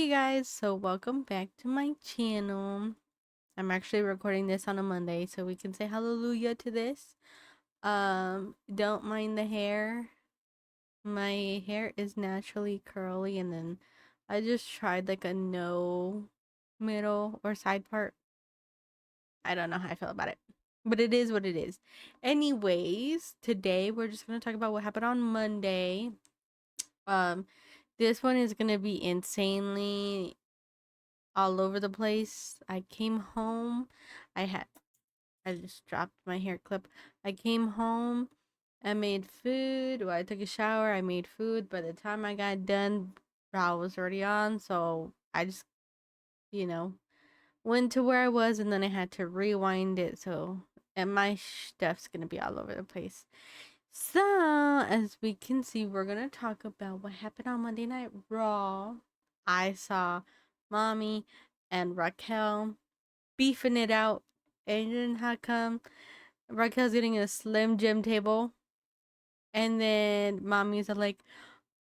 Hey guys, so welcome back to my channel. I'm actually recording this on a Monday, so we can say hallelujah to this. Don't mind the hair. My hair is naturally curly, and then I just tried like a no middle or side part. I don't know how I feel about it, but it is what it is. Anyways, today we're just gonna talk about what happened on Monday. Um, this one is gonna be insanely all over the place. I came home. I had I just dropped my hair clip. I came home. I made food. Well, I took a shower. I made food. By the time I got done, bra was already on. So I just, you know, went to where I was, and then I had to rewind it. So, and my stuff's gonna be all over the place. So, as we can see, we're gonna talk about what happened on Monday Night Raw. I saw Mommy and Raquel beefing it out. And then how come Raquel's getting a Slim Jim table? And then Mommy's like,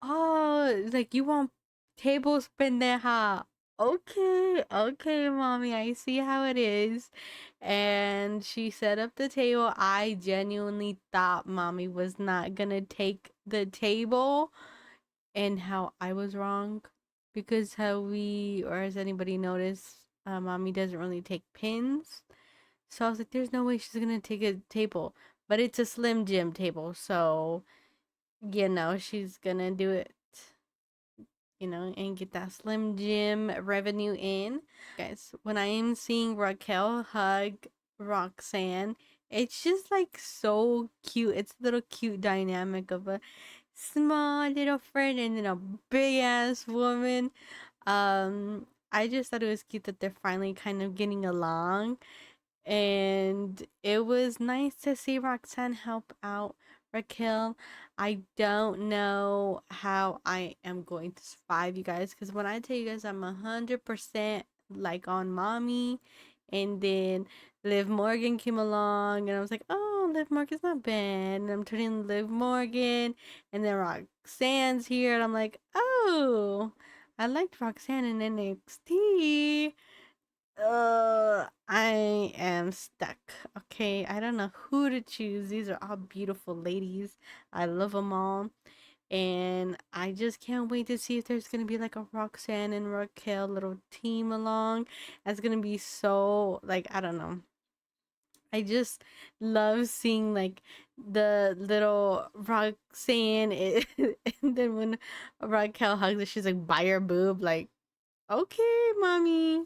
oh, like you want tables pendeja. Okay, okay, Mommy, I see how it is. And she set up the table. I genuinely thought Mommy was not gonna take the table, and how I was wrong. Because how we, or has anybody noticed, Mommy doesn't really take pins. So I was like, there's no way she's gonna take a table. But it's a Slim Jim table, so she's gonna do it, and get that Slim Jim revenue in. Guys, when I am seeing Raquel hug Roxanne, it's just like so cute. It's a little cute dynamic of a small little friend and then a big ass woman. I just thought it was cute that they're finally kind of getting along, and it was nice to see Roxanne help out Raquel. I don't know how I am going to survive, you guys, because when I tell you guys I'm 100% like on Mommy, and then Liv Morgan came along, and I was like, oh, Liv Morgan's not bad, and I'm turning Liv Morgan, and then Roxanne's here, and I'm like, oh, I liked Roxanne in NXT. I am stuck. Okay, I don't know who to choose. These are all beautiful ladies. I love them all. And I just can't wait to see if there's gonna be like a Roxanne and Raquel little team along. That's gonna be so, like, I don't know. I just love seeing like the little Roxanne and then when Raquel hugs her, she's like by her boob, like, okay, mommy.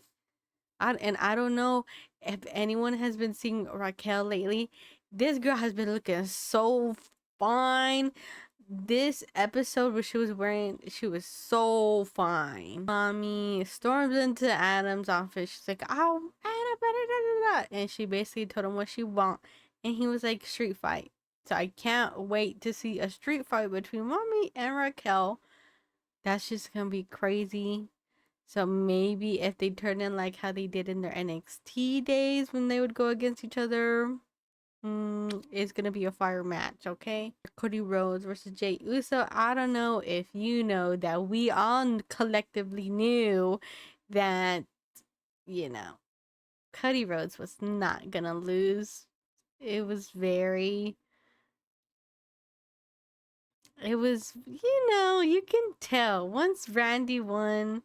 I don't know if anyone has been seeing Raquel lately. This girl has been looking so fine. This episode where she was so fine. Mommy storms into Adam's office. She's like, oh, Adam, da, da, da, da. And she basically told him what she want. And he was like, street fight. So I can't wait to see a street fight between Mommy and Raquel. That's just gonna be crazy. So maybe if they turn in like how they did in their NXT days when they would go against each other, it's gonna be a fire match, okay? Cody Rhodes versus Jey Uso. I don't know if you know that we all collectively knew that, you know, Cody Rhodes was not gonna lose. It was very, you can tell once Randy won.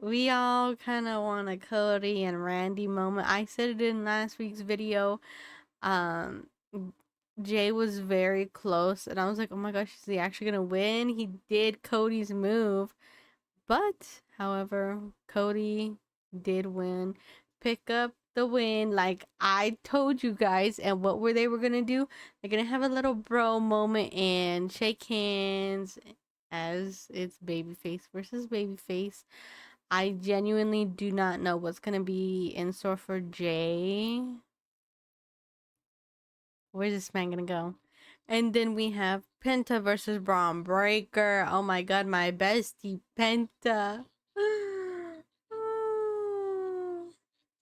We all kind of want a Cody and Randy moment. I said it in last week's video. Um, Jay was very close, and I was like, oh my gosh, is he actually gonna win? He did Cody's move, but however, Cody did win, pick up the win, like I told you guys. And what were they were gonna do? They're gonna have a little bro moment and shake hands, as it's babyface versus babyface. I genuinely do not know what's gonna be in store for Jay. Where's this man gonna go? And then we have Penta versus Braun Breaker. Oh my god, my bestie Penta.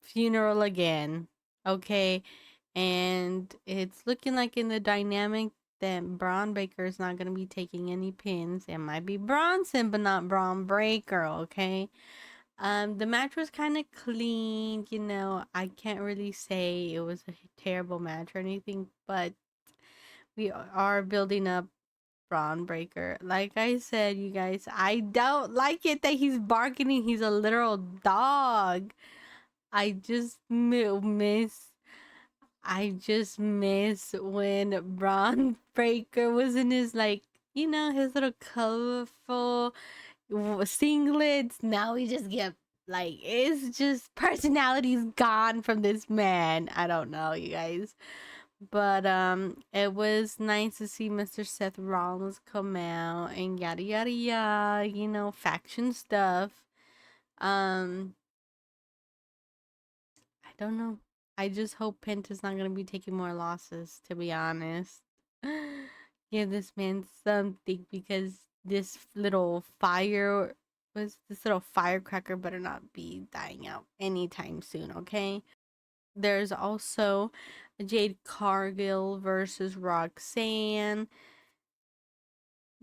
Funeral again. Okay. And it's looking like in the dynamic that Braun Breaker is not gonna be taking any pins. It might be Bronson, but not Braun Breaker, okay? The match was kind of clean, you know. I can't really say it was a terrible match or anything, but we are building up Braun Breaker. Like I said, you guys, I don't like it that he's barking. He's a literal dog. I just miss. I just miss when Braun Breaker was in his, like, you know, his little colorful singlets. Now we just get, like, it's just personality's gone from this man. I don't know, you guys. But it was nice to see Mr. Seth Rollins come out and yada yada yada, you know, faction stuff. Um I don't know. I just hope Penta's not gonna be taking more losses, to be honest. Give this man something, because this little firecracker better not be dying out anytime soon, okay? There's also Jade Cargill versus Roxanne.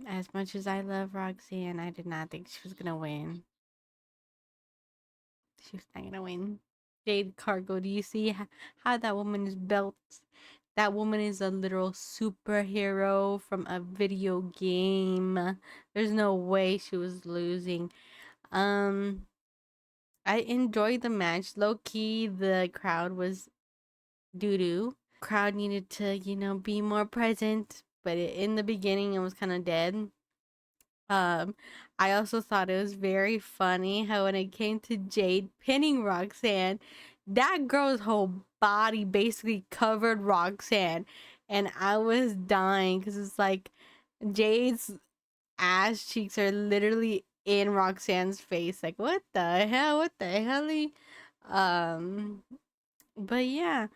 As much as I love Roxanne, I did not think she was gonna win. She was not gonna win. Jade Cargill, do you see how that woman is built? That woman is a literal superhero from a video game. There's no way she was losing. Um, I enjoyed the match. Low key, the crowd was doo doo. Crowd needed to, you know, be more present, but in the beginning, it was kind of dead. Um, I also thought it was very funny how when it came to Jade pinning Roxanne, that girl's whole body basically covered Roxanne, and I was dying because it's like Jade's ass cheeks are literally in Roxanne's face. Like, what the hell? What the hell? Um, but yeah,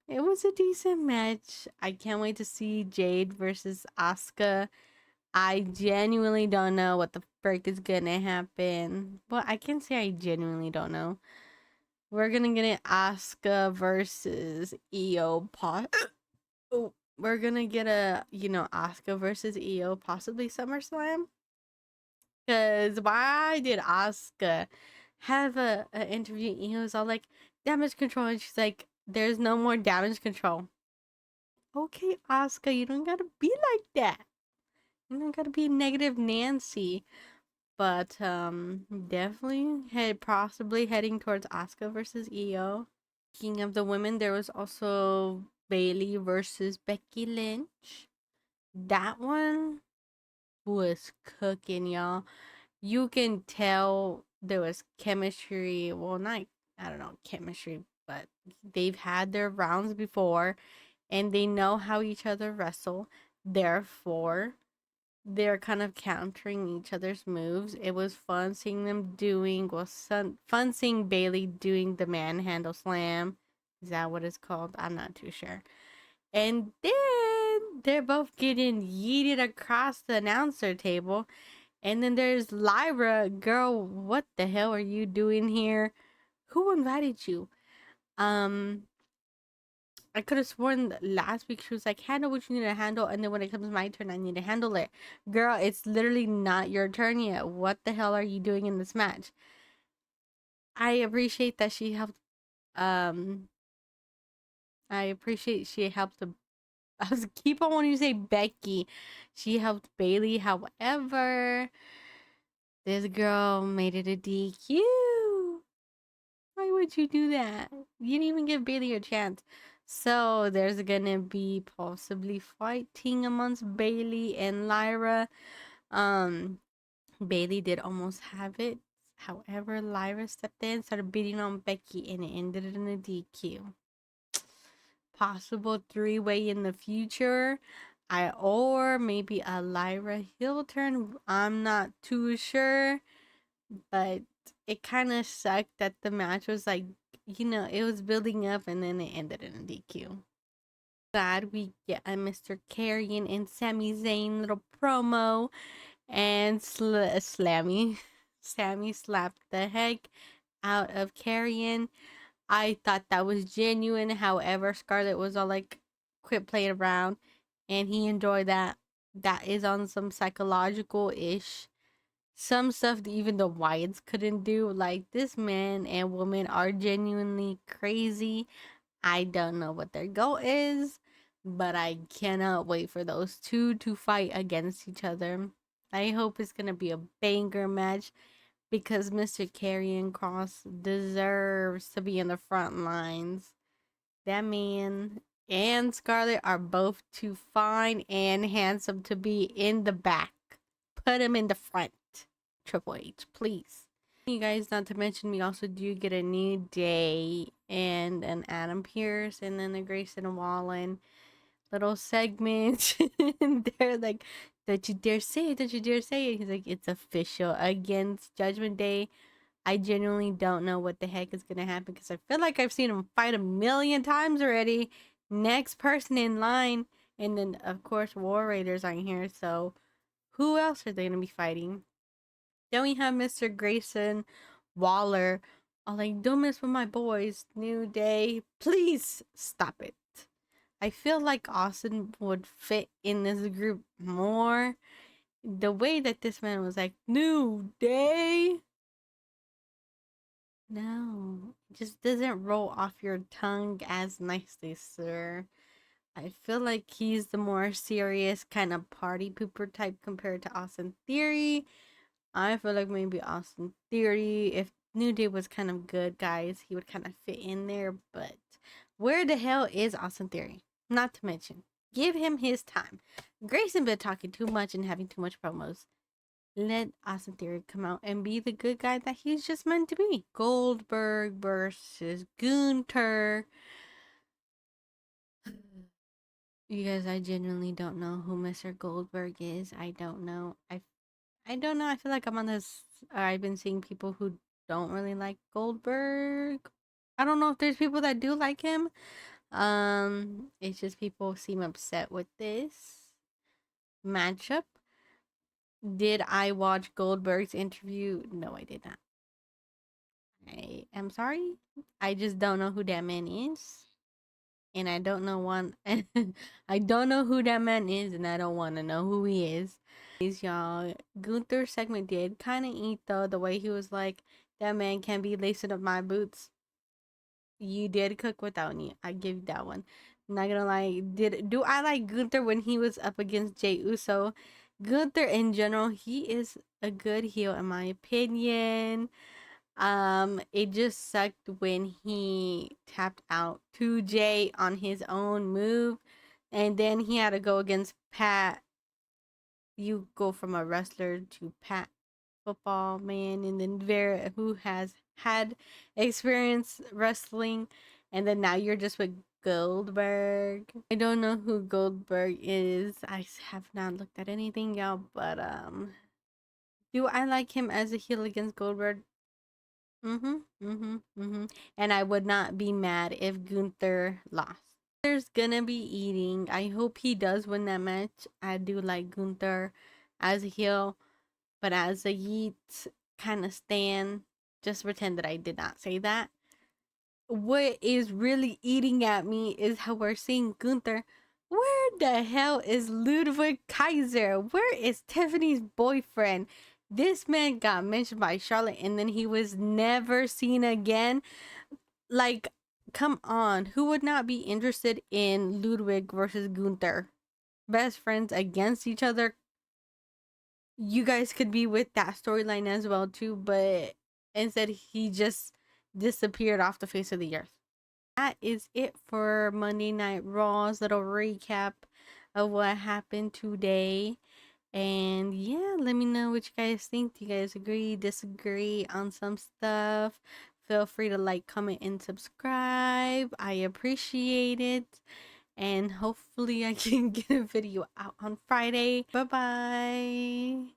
it was a decent match. I can't wait to see Jade versus Asuka. I genuinely don't know what the frick is gonna happen. Well, I can say I genuinely don't know. We're gonna get an Asuka versus Io. Oh, we're gonna get a, you know, Asuka versus Io, possibly SummerSlam. Cause why did Asuka have a interview? Io's all like damage control, and she's like, "There's no more damage control." Okay, Asuka, you don't gotta be like that. You don't gotta be negative Nancy. But definitely possibly heading towards Asuka versus Io. Speaking of the women, there was also Bailey versus Becky Lynch. That one was cooking, y'all. You can tell there was chemistry. Well, not, I don't know, chemistry, but they've had their rounds before and they know how each other wrestle. Therefore, they're kind of countering each other's moves. It was fun seeing them doing, fun seeing Bailey doing the manhandle slam. Is that what it's called? I'm not too sure. And then they're both getting yeeted across the announcer table. And then there's Lyra. Girl, what the hell are you doing here? Who invited you? Um, I could have sworn last week she was like, handle what you need to handle, and then when it comes my turn, I need to handle it. Girl, it's literally not your turn yet. What the hell are you doing in this match? I appreciate that she helped. Um, I appreciate she helped. I was keep on wanting to say Becky. She helped Bailey. However, this girl made it a DQ. Why would you do that? You didn't even give Bailey a chance. So there's gonna be possibly fighting amongst Bailey and Lyra. Um, Bailey did almost have it. However, Lyra stepped in, started beating on Becky, and it ended in a DQ. Possible three-way in the future. Or maybe a Lyra heel turn. I'm not too sure, but it kind of sucked that the match was like, you know, it was building up and then it ended in a DQ. Glad we get a Mr. Carrion and Sami Zayn little promo, and Slammy. Sami slapped the heck out of Carrion. I thought that was genuine. However, Scarlett was all like, quit playing around, and he enjoyed that. That is on some psychological ish some stuff that even the Wyatts couldn't do. Like, this man and woman are genuinely crazy. I don't know what their goal is, but I cannot wait for those two to fight against each other. I hope it's gonna be a banger match because Mr. Karrion Cross deserves to be in the front lines. That man and Scarlett are both too fine and handsome to be in the back. Put him in the front. Triple H, please. You guys, not to mention, we also do get a New Day and an Adam Pearce and then a Grayson Wallen little segment. And they're like, don't you dare say it, don't you dare say it. He's like, it's official against Judgment Day. I genuinely don't know what the heck is gonna happen because I feel like I've seen him fight a million times already. Next person in line, and then of course War Raiders aren't here, so who else are they gonna be fighting? Then we have Mr. Grayson Waller. I'm like, don't mess with my boys. New Day, please stop it. I feel like Austin would fit in this group more. The way that this man was like, New Day. No, it just doesn't roll off your tongue as nicely, sir. I feel like he's the more serious kind of party pooper type compared to Austin Theory. I feel like maybe Austin Theory, if New Day was kind of good, guys, he would kind of fit in there. But where the hell is Austin Theory? Not to mention, give him his time. Grayson been talking too much and having too much promos. Let Austin Theory come out and be the good guy that he's just meant to be. Goldberg versus Gunther. You guys, I genuinely don't know who Mr. Goldberg is. I don't know. I don't know. I feel like I'm on this. I've been seeing people who don't really like Goldberg. I don't know if there's people that do like him. It's just people seem upset with this matchup. Did I watch Goldberg's interview? No, I did not. I am sorry. I just don't know who that man is. And I don't know one I don't know who that man is and I don't want to know who he is. Y'all, Gunther's segment did kind of eat though, the way he was like, that man can't be lacing up my boots. You did cook without me. I give you that one. Not gonna lie, do I like Gunther when he was up against Jey Uso? Gunther in general, he is a good heel in my opinion. It just sucked when he tapped out to Jay on his own move, and then he had to go against Pat. You go from a wrestler to Pat football man, and then Vera, who has had experience wrestling, and then now you're just with Goldberg. I don't know who Goldberg is. I have not looked at anything, y'all, but do I like him as a heel against Goldberg? And I would not be mad if Gunther lost. There's gonna be eating. I hope he does win that match. I do like Gunther as a heel, but as a Yeet kind of stan, just pretend that I did not say that. What is really eating at me is how we're seeing Gunther. Where the hell is Ludwig Kaiser? Where is Tiffany's boyfriend? This man got mentioned by Charlotte and then he was never seen again. Like, come on. Who would not be interested in Ludwig versus Gunther? Best friends against each other. You guys could be with that storyline as well too, but instead he just disappeared off the face of the earth. That is it for Monday Night Raw's little recap of what happened today. And yeah, let me know what you guys think. Do you guys agree, disagree on some stuff? Feel free to like, comment, and subscribe. I appreciate it. And hopefully I can get a video out on Friday. Bye bye.